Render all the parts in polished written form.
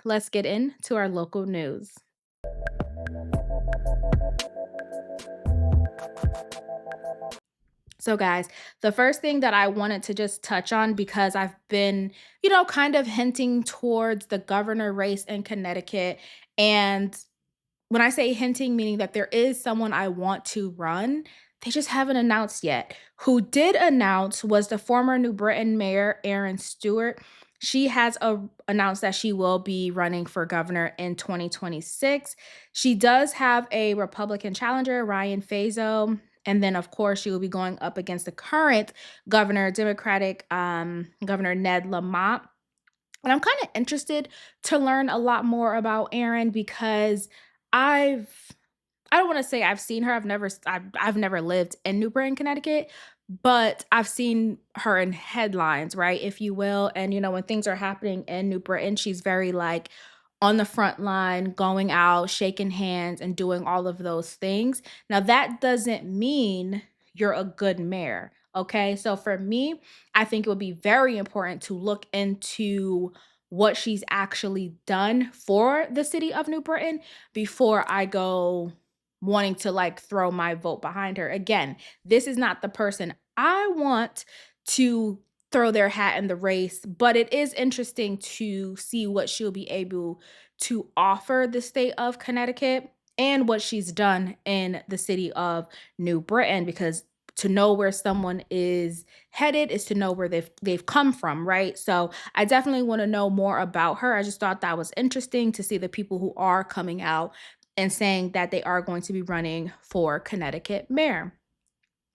let's get into our local news. So, guys, the first thing that I wanted to just touch on because I've been, kind of hinting towards the governor race in Connecticut. And when I say hinting, meaning that there is someone I want to run, they just haven't announced yet. Who did announce was the former New Britain Mayor, Erin Stewart. She has announced that she will be running for governor in 2026. She does have a Republican challenger, Ryan Fazo. And then, of course, she will be going up against the current governor, Democratic Governor Ned Lamont. And I'm kind of interested to learn a lot more about Erin because I've I don't want to say I've seen her. I've never lived in New Britain, Connecticut, but I've seen her in headlines, right, if you will. And when things are happening in New Britain, she's very like on the front line, going out, shaking hands, and doing all of those things. Now, that doesn't mean you're a good mayor. Okay. So for me, I think it would be very important to look into what she's actually done for the city of New Britain before I go wanting to like throw my vote behind her. Again, this is not the person I want to throw their hat in the race, but it is interesting to see what she'll be able to offer the state of Connecticut and what she's done in the city of New Britain because to know where someone is headed is to know where they've come from, right? So I definitely want to know more about her. I just thought that was interesting to see the people who are coming out and saying that they are going to be running for Connecticut mayor.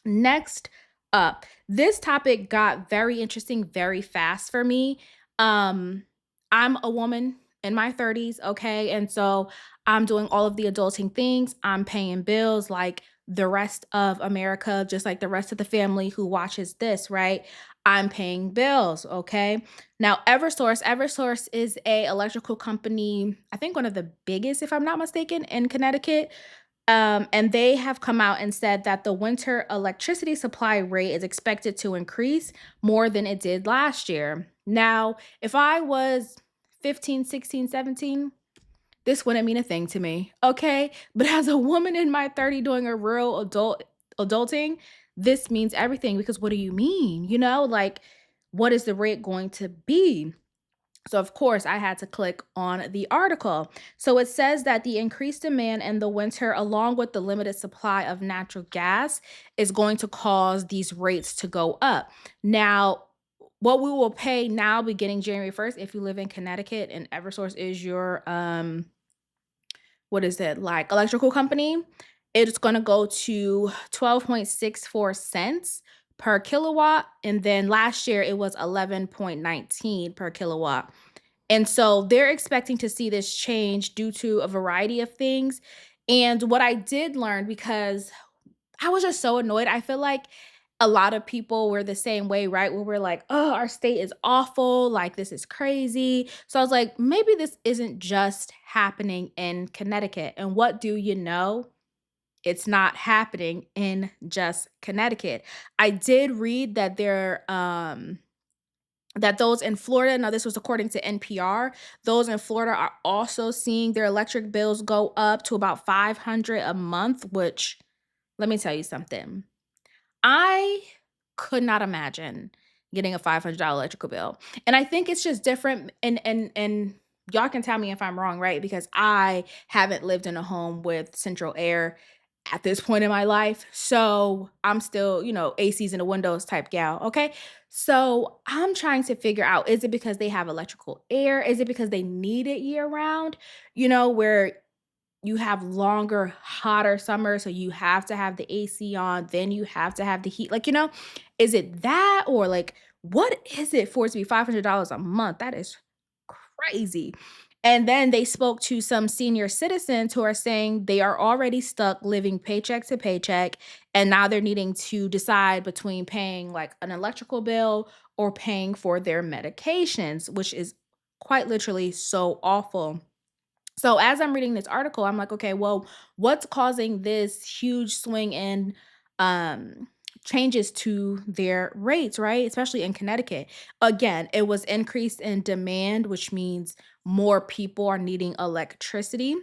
Next up, this topic got very interesting very fast for me. Um, I'm a woman in my 30s, okay? And so I'm doing all of the adulting things. I'm paying bills like the rest of America, just like the rest of the family who watches this, right? I'm paying bills, okay? Now, Eversource is a electrical company, I think one of the biggest, if I'm not mistaken, in Connecticut. And they have come out and said that the winter electricity supply rate is expected to increase more than it did last year. Now, if I was 15, 16, 17, this wouldn't mean a thing to me, okay? But as a woman in my 30 doing a real adulting, this means everything because what do you mean? Like what is the rate going to be? So, of course, I had to click on the article. So, it says that the increased demand in the winter, along with the limited supply of natural gas, is going to cause these rates to go up. Now, what we will pay now beginning January 1st, if you live in Connecticut and Eversource is your, what is it, like electrical company, it's going to go to 12.64 cents per kilowatt. And then last year it was 11.19 per kilowatt. And so they're expecting to see this change due to a variety of things. And what I did learn, because I was just so annoyed, I feel like a lot of people were the same way, right? Where we're like, oh, our state is awful. Like, this is crazy. So I was like, maybe this isn't just happening in Connecticut. And what do you know? It's not happening in just Connecticut. I did read that that those in Florida, now this was according to NPR, those in Florida are also seeing their electric bills go up to about 500 a month, which let me tell you something. I could not imagine getting a $500 electrical bill. And I think it's just different and y'all can tell me if I'm wrong, right? Because I haven't lived in a home with central air at this point in my life. So I'm still, ACs in the windows type gal. Okay. So I'm trying to figure out, is it because they have electrical air? Is it because they need it year round? Where you have longer, hotter summers, so you have to have the AC on, then you have to have the heat. Like, is it that or like what is it for it to be $500 a month? That is crazy. And then they spoke to some senior citizens who are saying they are already stuck living paycheck to paycheck. And now they're needing to decide between paying like an electrical bill or paying for their medications, which is quite literally so awful. So as I'm reading this article, I'm like, okay, well, what's causing this huge swing in um changes to their rates, right? Especially in Connecticut. Again, it was increase in demand, which means more people are needing electricity.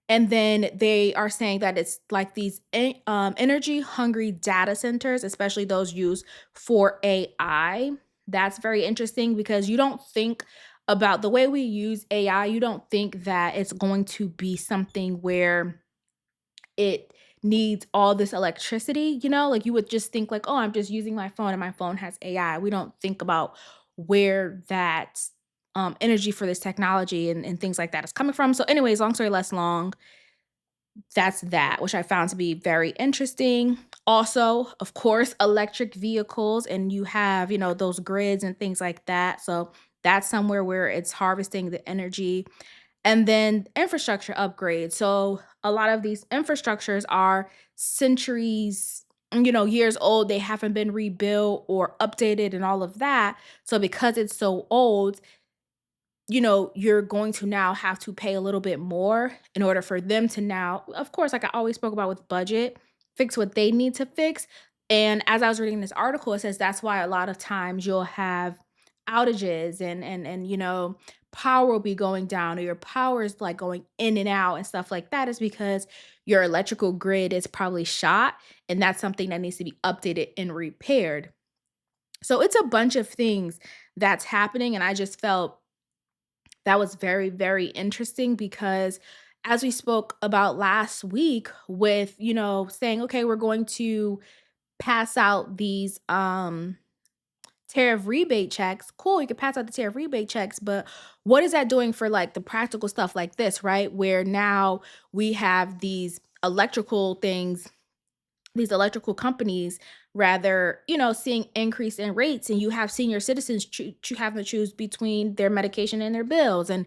And then they are saying that it's like these energy hungry data centers, especially those used for AI. That's very interesting because you don't think about the way we use AI, you don't think that it's going to be something where it needs all this electricity, like you would just think like, "Oh, I'm just using my phone and my phone has AI." We don't think about where that energy for this technology and things like that is coming from. So anyways, long story less long, that's that, which I found to be very interesting. Also, of course, electric vehicles, and you have, those grids and things like that. So that's somewhere where it's harvesting the energy. And then infrastructure upgrades. So a lot of these infrastructures are centuries, years old. They haven't been rebuilt or updated and all of that. So because it's so old, you're going to now have to pay a little bit more in order for them to now, of course, like I always spoke about with budget, fix what they need to fix. And as I was reading this article, it says that's why a lot of times you'll have outages and power will be going down or your power is like going in and out and stuff like that is because your electrical grid is probably shot and that's something that needs to be updated and repaired. So it's a bunch of things that's happening and I just felt that was very, very interesting because as we spoke about last week with, saying, okay, we're going to pass out these tariff rebate checks. Cool, you can pass out the tariff rebate checks, but what is that doing for like the practical stuff like this, right? Where now we have electrical things these electrical companies rather, seeing increase in rates and you have senior citizens having to choose between their medication and their bills and,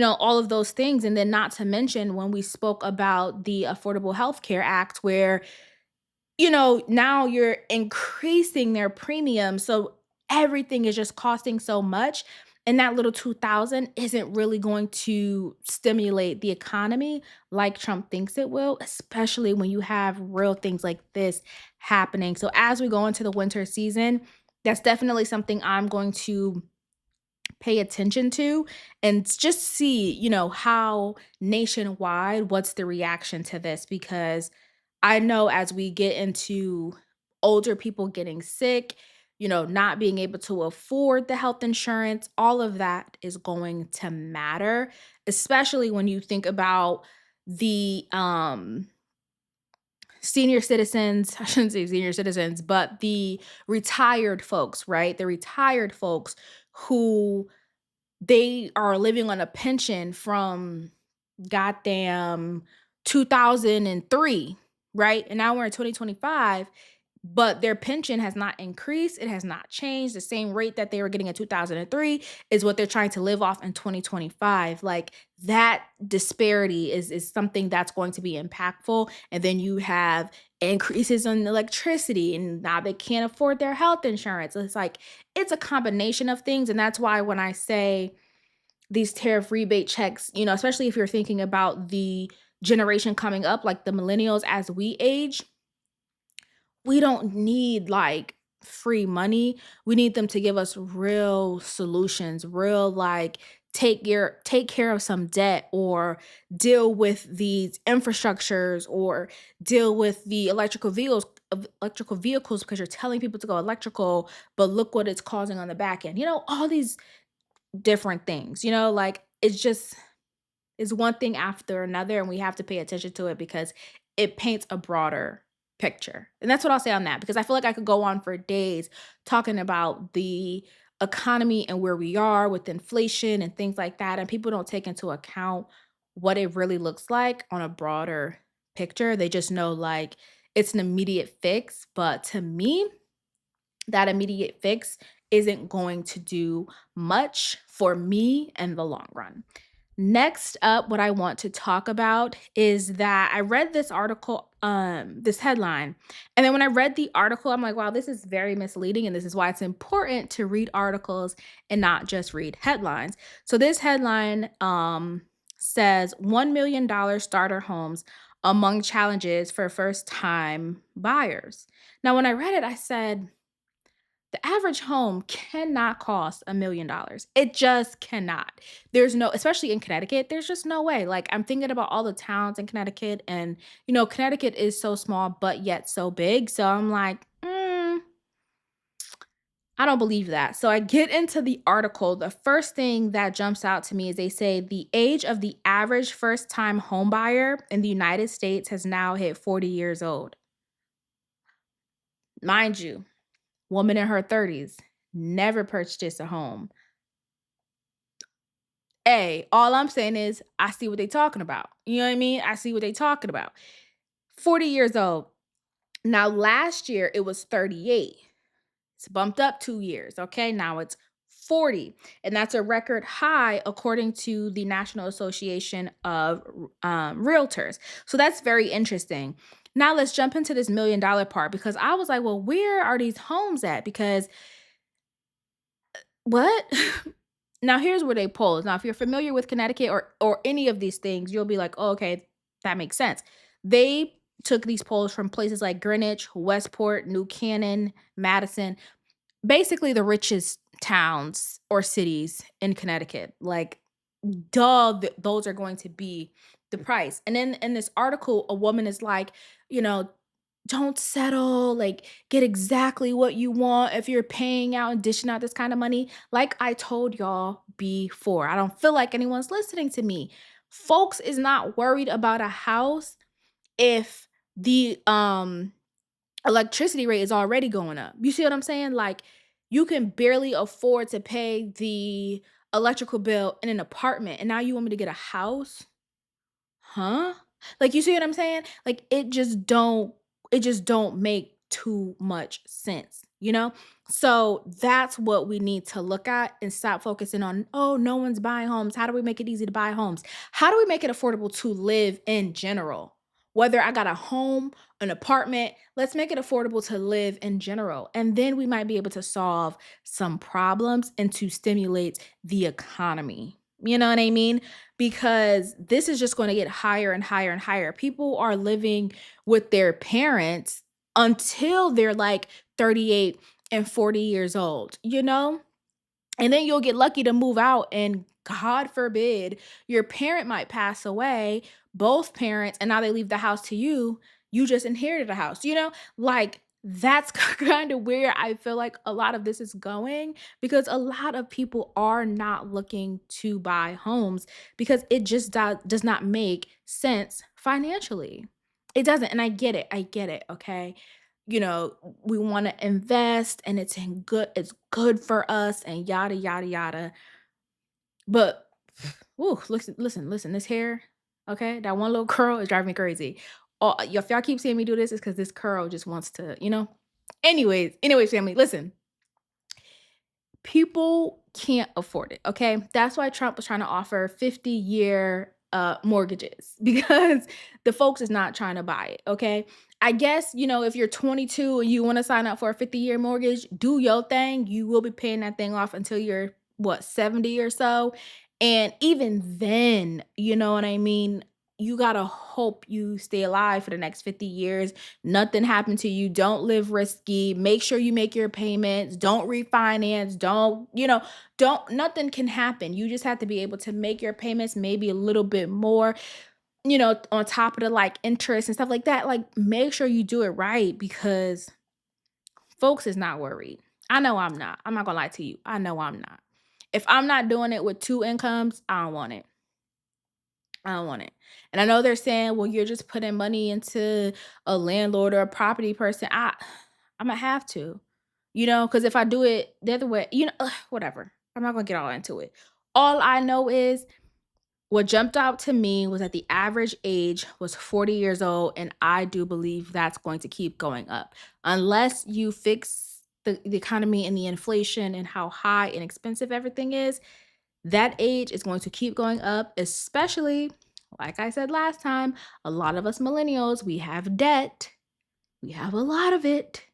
all of those things. And then not to mention when we spoke about the Affordable Health Care Act where now you're increasing their premium. So everything is just costing so much. And that little 2000 isn't really going to stimulate the economy like Trump thinks it will, especially when you have real things like this happening. So as we go into the winter season, that's definitely something I'm going to pay attention to and just see, how nationwide, what's the reaction to this? Because I know as we get into older people getting sick, not being able to afford the health insurance, all of that is going to matter, especially when you think about the senior citizens, I shouldn't say senior citizens, but the retired folks, right? The retired folks who they are living on a pension from goddamn 2003, right? And now we're in 2025, but their pension has not increased. It has not changed. The same rate that they were getting in 2003 is what they're trying to live off in 2025. Like that disparity is something that's going to be impactful. And then you have increases in electricity and now they can't afford their health insurance. It's like it's a combination of things. And that's why when I say these tariff rebate checks, especially if you're thinking about the generation coming up, like the millennials as we age, we don't need like free money. We need them to give us real solutions, real like take care of some debt or deal with these infrastructures or deal with the electrical vehicles because you're telling people to go electrical, but look what it's causing on the back end. All these different things, like it's just is one thing after another, and we have to pay attention to it because it paints a broader picture. And that's what I'll say on that because I feel like I could go on for days talking about the economy and where we are with inflation and things like that. And people don't take into account what it really looks like on a broader picture. They just know like it's an immediate fix. But to me, that immediate fix isn't going to do much for me in the long run. Next up, what I want to talk about is that I read this article, this headline. And then when I read the article, I'm like, wow, this is very misleading. And this is why it's important to read articles and not just read headlines. So this headline says $1 million starter homes among challenges for first time buyers. Now, when I read it, I said, the average home cannot cost $1,000,000. It just cannot. There's no, especially in Connecticut, there's just no way. Like, I'm thinking about all the towns in Connecticut, and, Connecticut is so small, but yet so big. So I'm like, I don't believe that. So I get into the article. The first thing that jumps out to me is they say the age of the average first time home buyer in the United States has now hit 40 years old. Mind you, woman in her 30s, never purchased a home. All I'm saying is I see what they talking about. You know what I mean? I see what they talking about. 40 years old. Now last year it was 38. It's bumped up 2 years, okay? Now it's 40, and that's a record high according to the National Association of Realtors. So that's very interesting. Now let's jump into this $1,000,000 part because I was like, well, where are these homes at? Because what? Now here's where they polls. Now, if you're familiar with Connecticut or any of these things, you'll be like, oh, okay, that makes sense. They took these polls from places like Greenwich, Westport, New Canaan, Madison, basically the richest towns or cities in Connecticut. Like, duh, those are going to be the price. And then in this article, a woman is like, you know, don't settle, like, get exactly what you want if you're paying out and dishing out this kind of money. Like I told y'all before, I don't feel like anyone's listening to me. Folks is not worried about a house if the electricity rate is already going up. You see what I'm saying? Like, you can barely afford to pay the electrical bill in an apartment, and now you want me to get a house? Huh? Like, you see what I'm saying? Like, it just don't make too much sense, you know? So, that's what we need to look at and stop focusing on, "Oh, no one's buying homes. How do we make it easy to buy homes?" How do we make it affordable to live in general? Whether I got a home, an apartment, let's make it affordable to live in general, and then we might be able to solve some problems and to stimulate the economy. You know what I mean? Because this is just going to get higher and higher and higher. People are living with their parents until they're like 38 and 40 years old, you know? And then you'll get lucky to move out, and God forbid your parent might pass away, both parents, and now they leave the house to you. You just inherited a house, you know? Like, that's kind of where I feel like a lot of this is going because a lot of people are not looking to buy homes because it just does not make sense financially. It doesn't. And I get it. I get it. Okay. We want to invest and it's good for us and yada yada yada. But ooh, listen, this hair, okay? That one little curl is driving me crazy. Oh, if y'all keep seeing me do this, it's because this curl just wants to, Anyways, family, listen. People can't afford it, okay? That's why Trump was trying to offer 50-year mortgages because the folks is not trying to buy it, okay? I guess, if you're 22 and you want to sign up for a 50-year mortgage, do your thing. You will be paying that thing off until you're 70 or so. And even then, you know what I mean? You got to hope you stay alive for the next 50 years. Nothing happened to you. Don't live risky. Make sure you make your payments. Don't refinance. Nothing can happen. You just have to be able to make your payments maybe a little bit more, on top of the like interest and stuff like that. Like, make sure you do it right because folks is not worried. I know I'm not. I'm not gonna lie to you. I know I'm not. If I'm not doing it with two incomes, I don't want it. I don't want it. And I know they're saying, well, you're just putting money into a landlord or a property person. I'm gonna have to, because if I do it the other way, whatever. I'm not gonna get all into it. All I know is what jumped out to me was that the average age was 40 years old, and I do believe that's going to keep going up. Unless you fix the economy and the inflation and how high and expensive everything is, that age is going to keep going up, especially, like I said last time, a lot of us millennials, we have debt. We have a lot of it.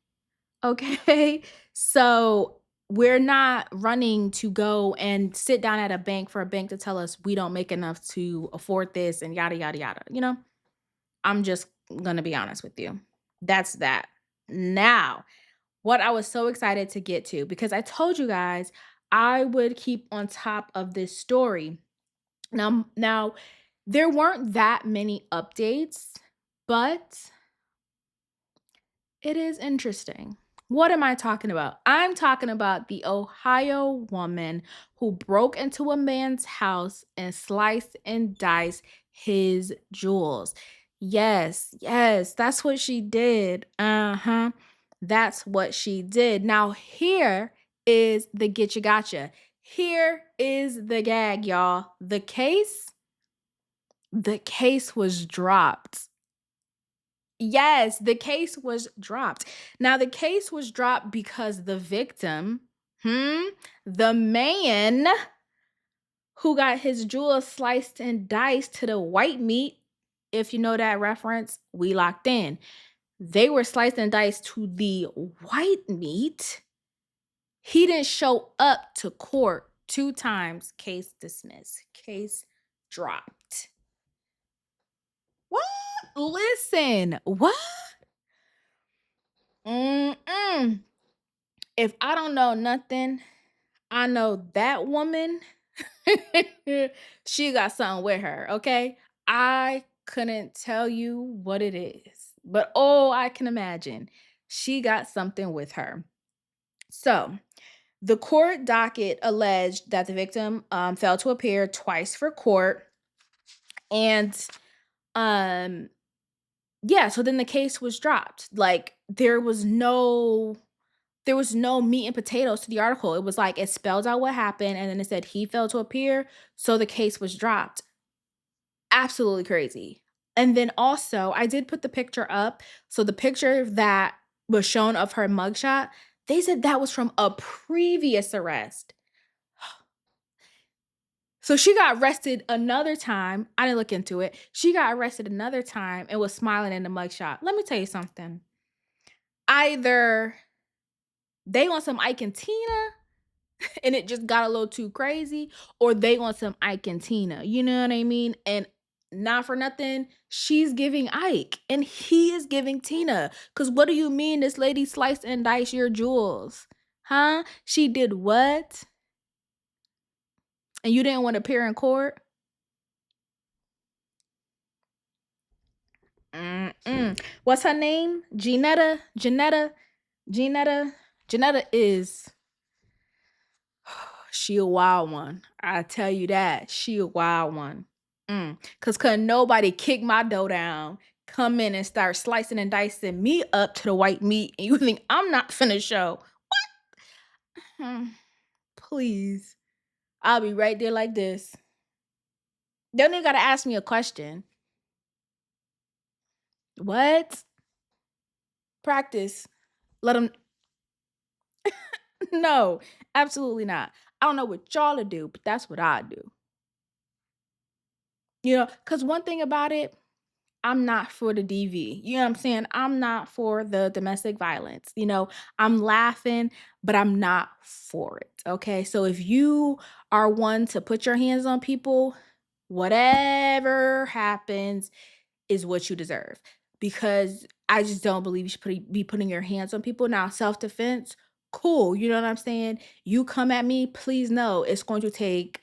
Okay. So we're not running to go and sit down at a bank for a bank to tell us we don't make enough to afford this and yada, yada, yada. I'm just gonna be honest with you. That's that. Now, what I was so excited to get to, because I told you guys I would keep on top of this story. Now there weren't that many updates, but it is interesting. What am I talking about? I'm talking about the Ohio woman who broke into a man's house and sliced and diced his jewels. Yes, yes, that's what she did. Uh-huh. That's what she did. Now, here is the get you gotcha. Here is the gag, y'all. The case was dropped. Yes, the case was dropped. Now, the case was dropped because the victim, hmm, the man who got his jewels sliced and diced to the white meat, if you know that reference, we locked in. They were sliced and diced to the white meat. He didn't show up to court 2 times. Case dismissed. Case dropped. What? Listen, what? Mm-mm. If I don't know nothing, I know that woman, she got something with her, okay? I couldn't tell you what it is, but oh, I can imagine. She got something with her. So, the court docket alleged that the victim failed to appear twice for court. And um, yeah, so then the case was dropped. Like, there was no meat and potatoes to the article. It was like it spelled out what happened and then it said he failed to appear, so the case was dropped. Absolutely crazy. And then also, I did put the picture up. So the picture that was shown of her mugshot, they said that was from a previous arrest. So she got arrested another time. I didn't look into it. She got arrested another time and was smiling in the mugshot. Let me tell you something. Either they want some Ike and Tina and it just got a little too crazy, or they want some Ike and Tina. You know what I mean? And not for nothing, she's giving Ike and he is giving Tina. Because what do you mean this lady sliced and diced your jewels? Huh? She did what? And you didn't want to appear in court? Mm-mm. What's her name? Janetta is she a wild one. I tell you that. She a wild one. Cause couldn't nobody kick my dough down, come in and start slicing and dicing me up to the white meat, and you think I'm not finna show. Hmm, please. I'll be right there like this. They don't even gotta ask me a question. What? Practice. Let them no, absolutely not. I don't know what y'all to do, but that's what I do. Cause one thing about it, I'm not for the DV. You know what I'm saying? I'm not for the domestic violence. I'm laughing, but I'm not for it. Okay. So if you are one to put your hands on people, whatever happens is what you deserve. Because I just don't believe you should be putting your hands on people. Now, self defense, cool. You know what I'm saying? You come at me, please know it's going to take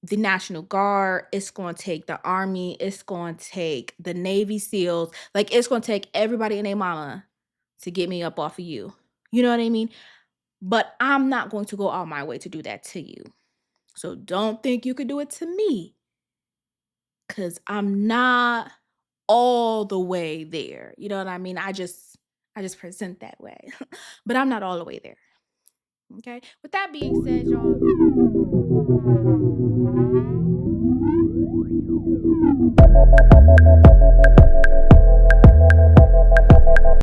the National Guard, it's going to take the Army, it's going to take the Navy SEALs. Like, it's going to take everybody and their mama to get me up off of you. You know what I mean? But I'm not going to go all my way to do that to you. So don't think you could do it to me because I'm not all the way there. You know what I mean? I just present that way. But I'm not all the way there. Okay? With that being said, y'all,